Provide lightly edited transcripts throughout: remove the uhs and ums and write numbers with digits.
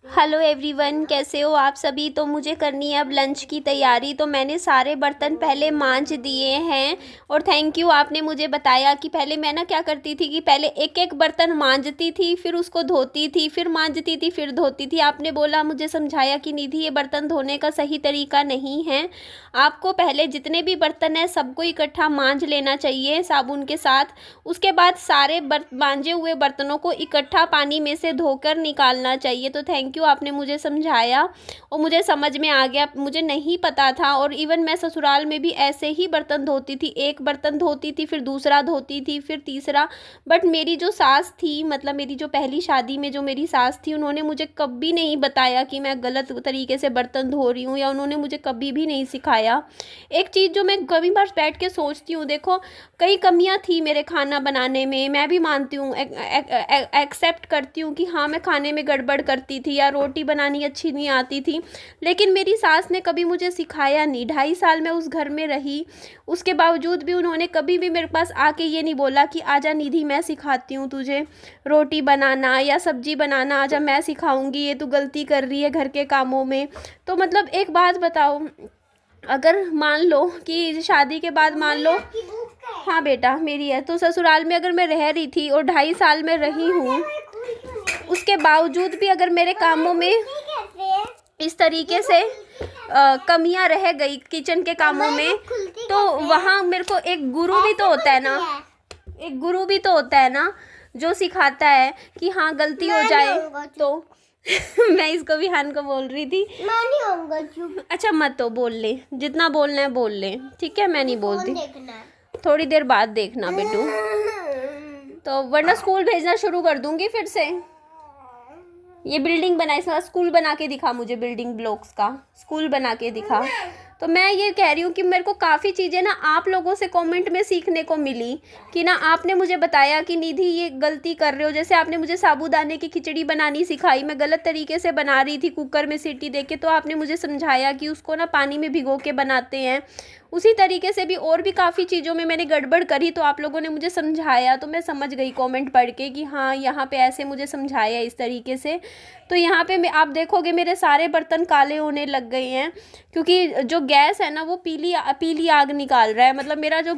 Hello everyone, कैसे हो आप सभी। तो मुझे करनी है अब लंच की तैयारी। तो मैंने सारे बर्तन पहले मांज दिए हैं। और थैंक यू, आपने मुझे बताया कि पहले मैं ना क्या करती थी कि पहले एक एक बर्तन मांजती थी, फिर उसको धोती थी, फिर मांजती थी, फिर धोती थी। आपने बोला, मुझे समझाया कि निधि ये बर्तन धोने का सही तरीका नहीं है। आपको पहले जितने भी बर्तन हैं सबको इकट्ठा मांज लेना चाहिए साबुन के साथ। उसके बाद सारे मांजे हुए बर्तनों को इकट्ठा पानी में से धोकर निकालना चाहिए। तो थैंक यू, आपने मुझे समझाया और मुझे समझ में आ गया। मुझे नहीं पता था। और इवन मैं ससुराल में भी ऐसे ही बर्तन धोती थी, एक बर्तन धोती थी, फिर दूसरा धोती थी, फिर तीसरा। बट मेरी जो सास थी, मतलब मेरी जो पहली शादी में जो मेरी सास थी, उन्होंने मुझे कभी नहीं बताया कि मैं गलत तरीके से बर्तन धो रही हूँ, या उन्होंने मुझे कभी भी नहीं सिखाया। एक चीज़ जो मैं कभी बार बैठ के सोचती हूँ, देखो कई कमियां थी मेरे खाना बनाने में, मैं भी मानती हूँ, एक्सेप्ट करती हूँ कि हाँ मैं खाने में गड़बड़ करती थी या रोटी बनानी अच्छी नहीं आती थी। लेकिन मेरी सास ने कभी मुझे सिखाया नहीं। 2.5 साल मैं उस घर में रही, उसके बावजूद भी उन्होंने कभी भी मेरे पास आके ये नहीं बोला कि आजा निधि मैं सिखाती हूँ तुझे रोटी बनाना या सब्जी बनाना, आजा मैं सिखाऊंगी, ये तू गलती कर रही है घर के कामों में। तो मतलब एक बात बताओ, अगर मान लो कि शादी के बाद मान लो, हाँ बेटा मेरी है, तो ससुराल में अगर मैं रह रही थी और 2.5 साल में रही हूँ, उसके बावजूद भी अगर मेरे कामों में इस तरीके से कमियां रह गई किचन के कामों में, तो वहाँ मेरे को एक गुरु भी तो होता है ना, एक गुरु भी तो होता है ना जो सिखाता है कि हाँ गलती हो जाए तो मैं इसको भी हान को बोल रही थी, मैं नहीं होऊंगा चुप। अच्छा मत तो बोल ले, जितना बोलना है बोल ले, ठीक है, मैं नहीं बोलती। थोड़ी देर बाद देखना बेटू, तो वरना स्कूल भेजना शुरू कर दूंगी फिर से। ये बिल्डिंग बना, इसका स्कूल बना के दिखा मुझे, बिल्डिंग ब्लॉक्स का स्कूल बना के दिखा। तो मैं ये कह रही हूँ कि मेरे को काफ़ी चीज़ें ना आप लोगों से कमेंट में सीखने को मिली कि ना आपने मुझे बताया कि निधि ये गलती कर रहे हो। जैसे आपने मुझे साबूदाने की खिचड़ी बनानी सिखाई, मैं गलत तरीके से बना रही थी कुकर में सीटी दे के, तो आपने मुझे समझाया कि उसको ना पानी में भिगो के बनाते हैं। उसी तरीके से भी और भी काफ़ी चीज़ों में मैंने गड़बड़ करी, तो आप लोगों ने मुझे समझाया, तो मैं समझ गई कमेंट पढ़ के कि हाँ यहाँ पे ऐसे मुझे समझाया इस तरीके से। तो यहाँ पे आप देखोगे मेरे सारे बर्तन काले होने लग गए हैं, क्योंकि जो गैस है ना वो पीली पीली आग निकाल रहा है। मतलब मेरा जो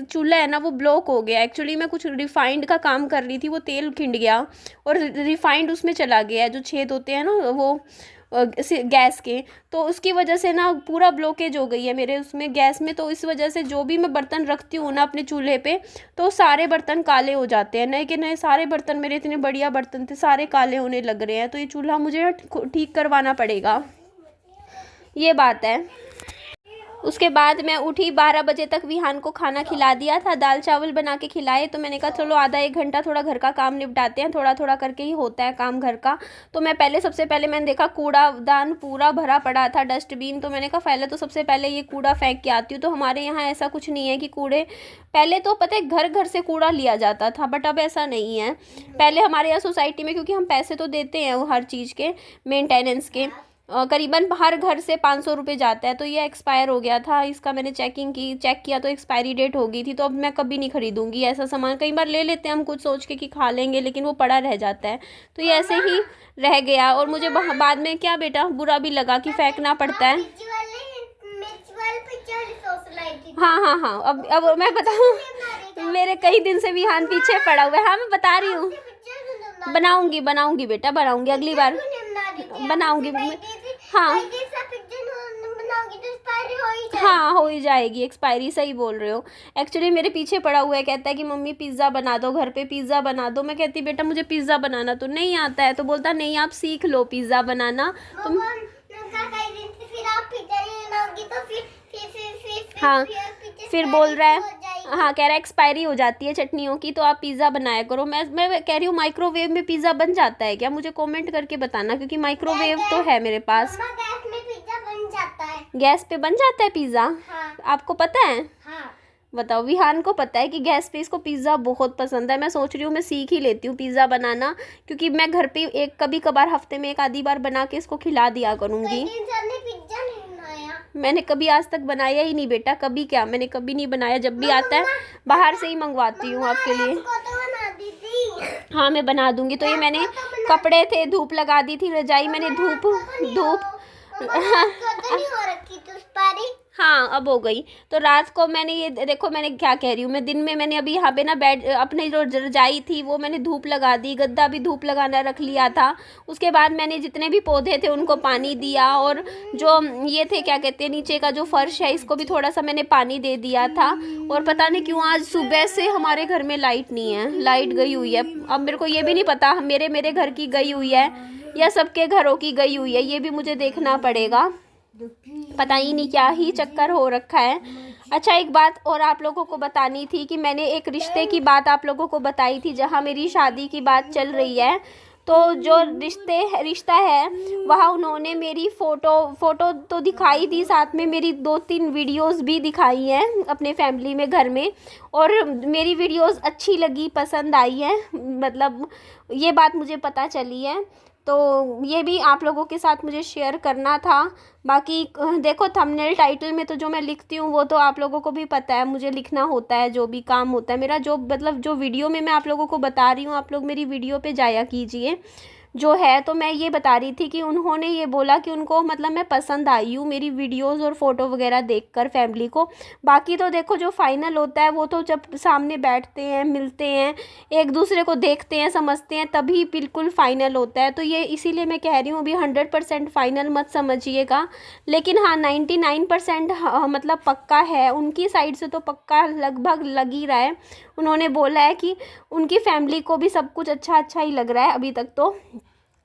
चूल्हा है ना वो ब्लॉक हो गया। एक्चुअली मैं कुछ रिफाइंड का काम कर रही थी, वो तेल खिंड गया और रिफाइंड उसमें चला गया, जो छेद होते हैं ना वो गैस के, तो उसकी वजह से ना पूरा ब्लॉकेज हो गई है मेरे उसमें गैस में। तो इस वजह से जो भी मैं बर्तन रखती हूँ ना अपने चूल्हे पे, तो सारे बर्तन काले हो जाते हैं। नए के नए सारे बर्तन, मेरे इतने बढ़िया बर्तन थे, सारे काले होने लग रहे हैं। तो ये चूल्हा मुझे ठीक करवाना पड़ेगा, ये बात है। उसके बाद मैं उठी, 12 बजे तक विहान को खाना खिला दिया था, दाल चावल बना के खिलाए। तो मैंने कहा चलो आधा एक घंटा थोड़ा घर का काम निपटाते हैं, थोड़ा थोड़ा करके ही होता है काम घर का। तो मैं पहले सबसे पहले मैंने देखा कूड़ादान पूरा भरा पड़ा था, डस्टबिन। तो मैंने कहा पहले तो सबसे पहले ये कूड़ा फेंक के आती हूँ। तो हमारे यहाँ ऐसा कुछ नहीं है कि कूड़े, पहले तो पता है घर घर से कूड़ा लिया जाता था, बट अब ऐसा नहीं है। पहले हमारे यहाँ सोसाइटी में, क्योंकि हम पैसे तो देते हैं वो हर चीज़ के मेंटेनेंस के, करीबन हर घर से 500 रुपये जाता है। तो ये एक्सपायर हो गया था इसका, मैंने चेक किया तो एक्सपायरी डेट हो गई थी। तो अब मैं कभी नहीं खरीदूंगी ऐसा सामान। कई बार ले लेते हैं हम कुछ सोच के कि खा लेंगे, लेकिन वो पड़ा रह जाता है। तो ये ऐसे ही रह गया और मुझे बाद में क्या बेटा बुरा भी लगा कि फेंकना पड़ता है। हाँ हाँ हाँ, अब मैं बताऊँ, मेरे कई दिन से विहान पीछे पड़ा हुआ है। हाँ मैं बता रही हूँ, बनाऊंगी बेटा, बनाऊंगी अगली बार बनाऊंगी। हाँ हाँ हो ही जाएगी एक्सपायरी, सही बोल रहे हो। एक्चुअली मेरे पीछे पड़ा हुआ है, कहता है कि मम्मी पिज़्ज़ा बना दो, घर पे पिज़्ज़ा बना दो। मैं कहती बेटा मुझे पिज़्ज़ा बनाना तो नहीं आता है। तो बोलता नहीं आप सीख लो पिज़्ज़ा बनाना। तुम हाँ फिर बोल रहा है, हाँ कह रहा है एक्सपायरी हो जाती है चटनियों की, तो आप पिज़्ज़ा बनाया करो। मैं कह रही हूँ माइक्रोवेव में पिज़्ज़ा बन जाता है क्या? मुझे कमेंट करके बताना, क्योंकि माइक्रोवेव तो है मेरे पास। गैस में पिज़्ज़ा बन जाता है, गैस पे बन जाता है पिज़्ज़ा। हाँ। आपको पता है? हाँ। बताओ, विहान को पता है कि गैस पे इसको पिज़्ज़ा बहुत पसंद है। मैं सोच रही हूँ मैं सीख ही लेती हूँ पिज़्ज़ा बनाना, क्योंकि मैं घर पे एक कभी कभार हफ्ते में एक आधी बार बना के इसको खिला दिया करूँगी। मैंने कभी आज तक बनाया ही नहीं बेटा, कभी क्या, मैंने कभी नहीं बनाया। जब भी आता है बाहर से ही मंगवाती हूँ आपके लिए। हाँ मैं बना दूंगी। तो ये मैंने कपड़े थे, धूप लगा दी थी, रजाई मैंने धूप हाँ अब हो गई। तो रात को मैंने ये देखो, मैंने क्या कह रही हूँ मैं, दिन में मैंने अभी यहाँ पे ना बेड अपनी जो रजाई थी वो मैंने धूप लगा दी, गद्दा भी धूप लगाना रख लिया था। उसके बाद मैंने जितने भी पौधे थे उनको पानी दिया, और जो ये थे क्या कहते हैं नीचे का जो फर्श है इसको भी थोड़ा सा मैंने पानी दे दिया था। और पता नहीं क्यों आज सुबह से हमारे घर में लाइट नहीं है, लाइट गई हुई है। अब मेरे को ये भी नहीं पता मेरे घर की गई हुई है या सबके घरों की गई हुई है, ये भी मुझे देखना पड़ेगा। पता ही नहीं क्या ही चक्कर हो रखा है। अच्छा एक बात और आप लोगों को बतानी थी कि मैंने एक रिश्ते की बात आप लोगों को बताई थी, जहाँ मेरी शादी की बात चल रही है। तो जो रिश्ता है वहाँ उन्होंने मेरी फ़ोटो तो दिखाई थी, साथ में मेरी 2-3 वीडियोस भी दिखाई हैं अपने फैमिली में घर में, और मेरी वीडियोस अच्छी लगी, पसंद आई है, मतलब ये बात मुझे पता चली है। तो ये भी आप लोगों के साथ मुझे शेयर करना था। बाकी देखो थंबनेल टाइटल में तो जो मैं लिखती हूँ वो तो आप लोगों को भी पता है, मुझे लिखना होता है, जो भी काम होता है मेरा, जो मतलब जो वीडियो में मैं आप लोगों को बता रही हूँ, आप लोग मेरी वीडियो पे जाया कीजिए जो है। तो मैं ये बता रही थी कि उन्होंने ये बोला कि उनको मतलब मैं पसंद आई हूँ मेरी वीडियोस और फ़ोटो वगैरह देखकर फैमिली को। बाकी तो देखो जो फाइनल होता है वो तो जब सामने बैठते हैं, मिलते हैं, एक दूसरे को देखते हैं, समझते हैं, तभी बिल्कुल फ़ाइनल होता है। तो ये इसीलिए मैं कह रही हूँ अभी 100% फ़ाइनल मत समझिएगा, लेकिन हाँ 99% मतलब पक्का है, उनकी साइड से तो पक्का लगभग लग ही रहा है। उन्होंने बोला है कि उनकी फैमिली को भी सब कुछ अच्छा ही लग रहा है अभी तक तो।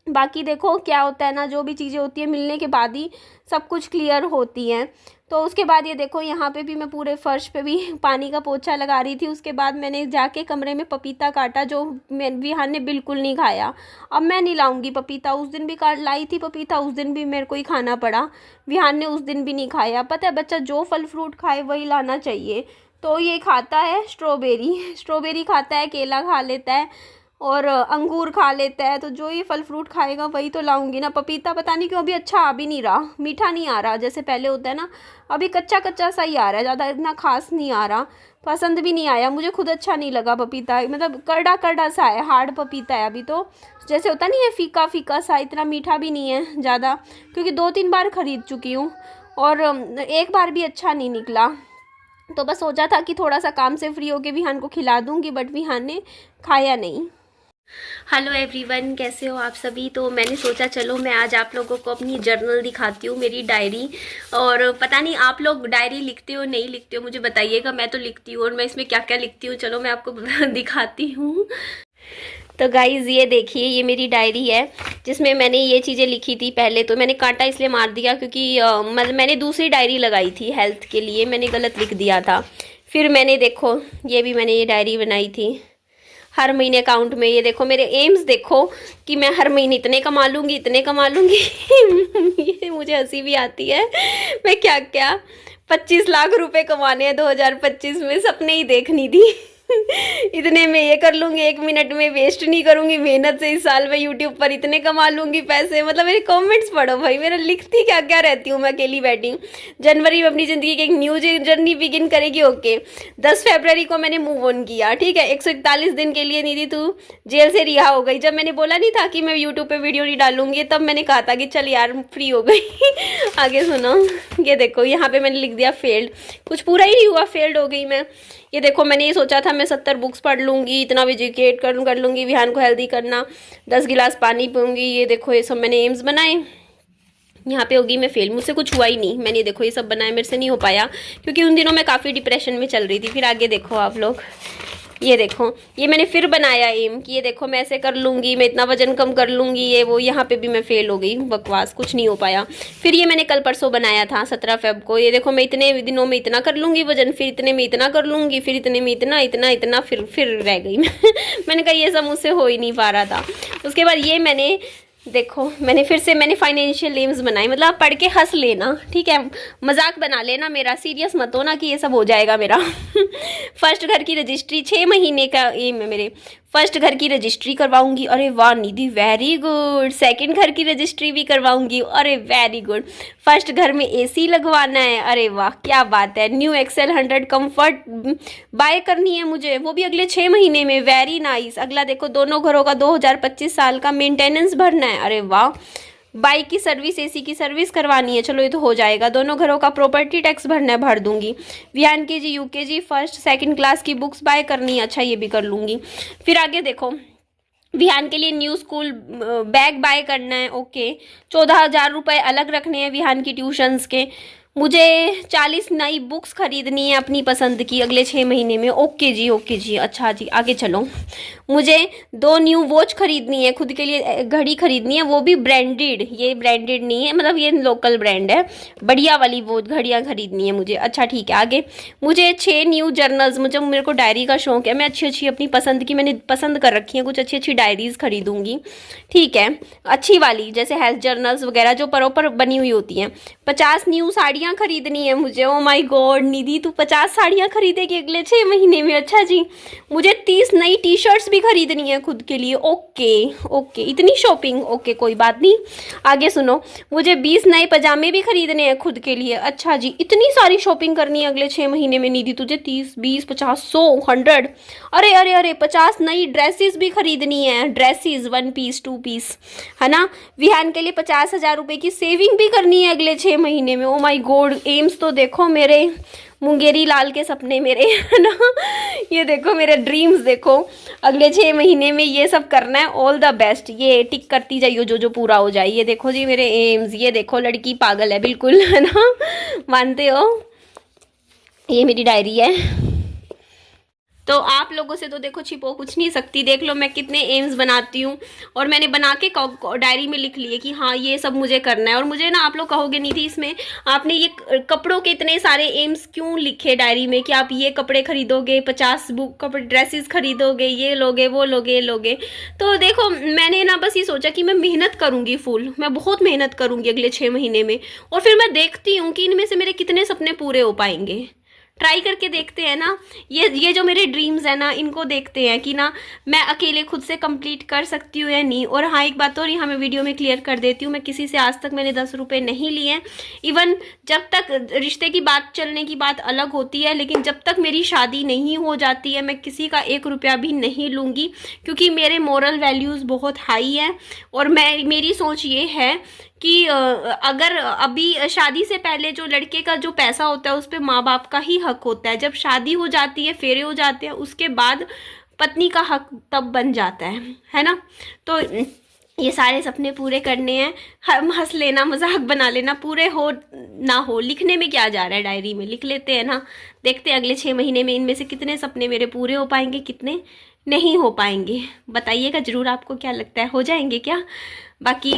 बाकी देखो क्या होता है ना, जो भी चीज़ें होती है मिलने के बाद ही सब कुछ क्लियर होती हैं। तो उसके बाद ये देखो यहाँ पे भी मैं पूरे फर्श पे भी पानी का पोछा लगा रही थी। उसके बाद मैंने जाके कमरे में पपीता काटा, जो विहान ने बिल्कुल नहीं खाया। अब मैं नहीं लाऊंगी पपीता, उस दिन भी लाई थी पपीता, उस दिन भी मेरे को ही खाना पड़ा, विहान ने उस दिन भी नहीं खाया। पता है बच्चा जो फल फ्रूट खाए वही लाना चाहिए। तो ये खाता है स्ट्रॉबेरी खाता है, केला खा लेता है और अंगूर खा लेता है। तो जो ये फल फ्रूट खाएगा वही तो लाऊंगी ना। पपीता पता नहीं क्यों अभी अच्छा आ भी नहीं रहा, मीठा नहीं आ रहा जैसे पहले होता है ना, अभी कच्चा कच्चा सा ही आ रहा है, ज़्यादा इतना खास नहीं आ रहा, पसंद भी नहीं आया, मुझे खुद अच्छा नहीं लगा पपीता, मतलब करड़ा करड़ा सा है, हार्ड पपीता है अभी तो, जैसे होता नहीं है फीका फीका सा, इतना मीठा भी नहीं है ज़्यादा, क्योंकि 2-3 बार ख़रीद चुकी हूँ और एक बार भी अच्छा नहीं निकला। तो बस सोचा था कि थोड़ा सा काम से फ्री होके विहान को खिला दूँगी, बट विहान ने खाया नहीं। हेलो एवरीवन, कैसे हो आप सभी। तो मैंने सोचा चलो मैं आज आप लोगों को अपनी जर्नल दिखाती हूँ, मेरी डायरी। और पता नहीं आप लोग डायरी लिखते हो नहीं लिखते हो मुझे बताइएगा, मैं तो लिखती हूँ और मैं इसमें क्या क्या लिखती हूँ चलो मैं आपको दिखाती हूँ। तो गाइज़ ये देखिए, ये मेरी डायरी है जिसमें मैंने ये चीज़ें लिखी थी। पहले तो मैंने कांटा इसलिए मार दिया क्योंकि मतलब मैंने दूसरी डायरी लगाई थी हेल्थ के लिए, मैंने गलत लिख दिया था। फिर मैंने देखो ये भी मैंने ये डायरी बनाई थी हर महीने अकाउंट में। ये देखो मेरे एम्स देखो कि मैं हर महीने इतने कमा लूँगी इतने कमा लूँगी ये मुझे हंसी भी आती है, मैं क्या क्या 25 लाख रुपए कमाने हैं 2025 में, सपने ही देखनी थी इतने में ये कर लूँगी, 1 मिनट में वेस्ट नहीं करूँगी मेहनत से, इस साल में यूट्यूब पर इतने कमा लूँगी पैसे। मतलब मेरे कमेंट्स पढ़ो भाई, मेरा लिखती क्या क्या रहती हूँ मैं, अकेली बैठी हूँ। जनवरी में अपनी ज़िंदगी की एक न्यू जर्नी बिगिन करेगी। ओके 10 फरवरी को मैंने मूव ऑन किया, ठीक है। 141 दिन के लिए निधि तू जेल से रिहा हो गई। जब मैंने बोला नहीं था कि मैं यूट्यूब पर वीडियो नहीं डालूंगी, तब मैंने कहा था कि चल यार फ्री हो गई आगे सुनो, ये देखो यहाँ पर मैंने लिख दिया फेल्ड, कुछ पूरा ही नहीं हुआ, फेल्ड हो गई मैं। ये देखो मैंने ये सोचा था मैं 70 बुक्स पढ़ लूँगी, इतना एजुकेट कर लूँगी, विहान को हेल्दी करना, 10 गिलास पानी पीऊँगी। ये देखो ये सब मैंने एम्स बनाए, यहाँ पे होगी मैं फेल, मुझसे कुछ हुआ ही नहीं। मैंने देखो ये सब बनाया, मेरे से नहीं हो पाया क्योंकि उन दिनों मैं काफ़ी डिप्रेशन में चल रही थी। फिर आगे देखो आप लोग, ये देखो ये मैंने फिर बनाया एम कि ये देखो मैं ऐसे कर लूँगी, मैं इतना वजन कम कर लूँगी, ये वो। यहाँ पे भी मैं फेल हो गई, बकवास, कुछ नहीं हो पाया। फिर ये मैंने कल परसों बनाया था 17 फेब को, ये देखो मैं इतने दिनों में इतना कर लूँगी वजन, फिर इतने में इतना कर लूँगी, फिर इतने में इतना इतना इतना, फिर रह गई मैंने कहा ये सब मुझसे हो ही नहीं पा रहा था। उसके बाद ये मैंने देखो मैंने फाइनेंशियल एम्स बनाए, मतलब आप पढ़ के हंस लेना, ठीक है, मजाक बना लेना मेरा, सीरियस मत होना कि ये सब हो जाएगा मेरा। फर्स्ट घर की रजिस्ट्री 6 महीने का एम है मेरे। फर्स्ट घर की रजिस्ट्री करवाऊंगी, अरे वाह निधि वेरी गुड। सेकंड घर की रजिस्ट्री भी करवाऊंगी, अरे वेरी गुड। फर्स्ट घर में एसी लगवाना है, अरे वाह क्या बात है। न्यू एक्सेल 100 कंफर्ट बाय करनी है मुझे, वो भी अगले 6 महीने में, वेरी नाइस। अगला देखो दोनों घरों का 2025 साल का मेंटेनेंस भरना है, अरे वाह। बाइक की सर्विस, एसी की सर्विस करवानी है, चलो ये तो हो जाएगा। दोनों घरों का प्रॉपर्टी टैक्स भरना है, भर दूंगी। विहान के जी यूकेजी फर्स्ट सेकंड क्लास की बुक्स बाय करनी है, अच्छा ये भी कर लूंगी। फिर आगे देखो, विहान के लिए न्यू स्कूल बैग बाय करना है, ओके। 14,000 रुपये अलग रखने हैं विहान की ट्यूशन्स के। मुझे 40 नई बुक्स खरीदनी है अपनी पसंद की अगले 6 महीने में, ओके जी ओके जी। अच्छा जी आगे चलो, मुझे 2 न्यू वॉच खरीदनी है, खुद के लिए घड़ी खरीदनी है, वो भी ब्रांडेड, ये ब्रांडेड नहीं है, मतलब ये लोकल ब्रांड है, बढ़िया वाली वो घड़ियाँ खरीदनी है मुझे। अच्छा ठीक है आगे, मुझे 6 न्यू जर्नल्स, मुझे मेरे को डायरी का शौक है, मैं अच्छी अच्छी अपनी पसंद की मैंने पसंद कर रखी है, कुछ अच्छी अच्छी डायरीज खरीदूंगी, ठीक है, अच्छी वाली जैसे हेल्थ जर्नल्स वगैरह जो प्रॉपर बनी हुई होती हैं। 50 न्यू साड़ियाँ खरीदनी है मुझे, ओ माय गॉड निधि तू 50 साड़ियाँ खरीदेगी अगले 6 महीने में, अच्छा जी। मुझे 30 नई टी शर्ट्स भी खरीदनी है खुद के लिए, ओके ओके, इतनी शॉपिंग, ओके कोई बात नहीं। आगे सुनो, मुझे 20 नए पजामे भी खरीदने हैं खुद के लिए, अच्छा जी। इतनी सारी शॉपिंग करनी है अगले 6 महीने में निधि तुझे, 30 20 50 100 100, अरे अरे अरे 50 नई ड्रेसेस भी खरीदनी है, ड्रेसेस 1 पीस 2 पीस, है ना। विहान के लिए 50,000 रुपये की सेविंग भी करनी है अगले 6 महीने में, ओ माय गॉड। एम्स तो देखो मेरे, मुंगेरी लाल के सपने मेरे, है ना। ये देखो मेरे ड्रीम्स देखो, अगले 6 महीने में ये सब करना है, ऑल द बेस्ट। ये टिक करती जाइयो जो जो पूरा हो जाए। ये देखो जी मेरे एम्स, ये देखो लड़की पागल है बिल्कुल, है ना, मानते हो। ये मेरी डायरी है, तो आप लोगों से तो देखो छिपो कुछ नहीं सकती, देख लो मैं कितने एम्स बनाती हूँ, और मैंने बना के डायरी में लिख लिए कि हाँ ये सब मुझे करना है। और मुझे ना आप लोग कहोगे नहीं थी इसमें आपने ये कपड़ों के इतने सारे एम्स क्यों लिखे डायरी में, कि आप ये कपड़े खरीदोगे, 50 बुक कपड़े ड्रेसेस खरीदोगे, ये लोगे वो लोगे ये लोगे। तो देखो मैंने ना बस ये सोचा कि मैं मेहनत करूँगी फुल, मैं बहुत मेहनत करूँगी अगले 6 महीने में, और फिर मैं देखती हूँ कि इनमें से मेरे कितने सपने पूरे हो पाएंगे। ट्राई करके देखते हैं ना, ये जो मेरे ड्रीम्स है ना, इनको देखते हैं कि ना मैं अकेले खुद से कंप्लीट कर सकती हूँ या नहीं। और हाँ एक बात और यहाँ मैं वीडियो में क्लियर कर देती हूँ, मैं किसी से आज तक मैंने 10 रुपये नहीं लिए हैं। इवन जब तक रिश्ते की बात चलने की बात अलग होती है, लेकिन जब तक मेरी शादी नहीं हो जाती है मैं किसी का 1 रुपया भी नहीं लूँगी, क्योंकि मेरे मोरल वैल्यूज़ बहुत हाई है। और मेरी सोच ये है कि अगर अभी शादी से पहले जो लड़के का जो पैसा होता है उस पर माँ बाप का ही हक होता है, जब शादी हो जाती है फेरे हो जाते हैं उसके बाद पत्नी का हक तब बन जाता है ना। तो ये सारे सपने पूरे करने हैं, हम हंस लेना मजाक बना लेना, पूरे हो ना हो लिखने में क्या जा रहा है, डायरी में लिख लेते हैं ना। देखते हैं अगले 6 महीने में इनमें से कितने सपने मेरे पूरे हो पाएंगे, कितने नहीं हो पाएंगे। बताइएगा ज़रूर आपको क्या लगता है, हो जाएंगे क्या। बाकी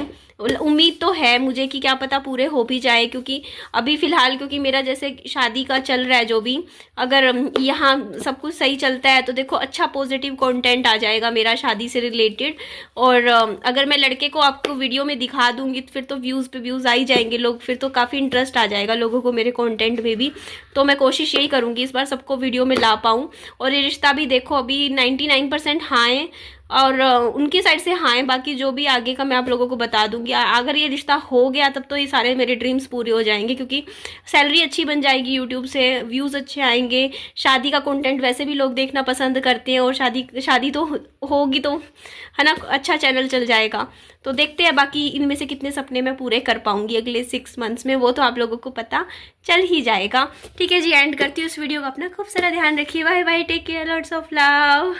उम्मीद तो है मुझे कि क्या पता पूरे हो भी जाए, क्योंकि अभी फ़िलहाल क्योंकि मेरा जैसे शादी का चल रहा है जो भी, अगर यहाँ सब कुछ सही चलता है तो देखो अच्छा पॉजिटिव कंटेंट आ जाएगा मेरा शादी से रिलेटेड। और अगर मैं लड़के को आपको वीडियो में दिखा दूँगी तो फिर तो व्यूज़ पे व्यूज़ आ ही जाएंगे लोग, फिर तो काफ़ी इंटरेस्ट आ जाएगा लोगों को मेरे कॉन्टेंट में भी। तो मैं कोशिश यही करूँगी इस बार सबको वीडियो में ला पाऊँ। और ये रिश्ता भी देखो अभी 99% हाँ है, और उनकी साइड से हाँ है, बाकी जो भी आगे का मैं आप लोगों को बता दूंगी। अगर ये रिश्ता हो गया तब तो ये सारे मेरे ड्रीम्स पूरे हो जाएंगे, क्योंकि सैलरी अच्छी बन जाएगी यूट्यूब से, व्यूज़ अच्छे आएंगे, शादी का कंटेंट वैसे भी लोग देखना पसंद करते हैं, और शादी तो होगी तो है ना, अच्छा चैनल चल जाएगा। तो देखते हैं बाकी इनमें से कितने सपने मैं पूरे कर पाऊंगी अगले 6 मंथ्स में, वो तो आप लोगों को पता चल ही जाएगा। ठीक है जी, एंड करती हूँ इस वीडियो को, अपना खूब सारा ध्यान रखिए, bye bye, take care, lots of love.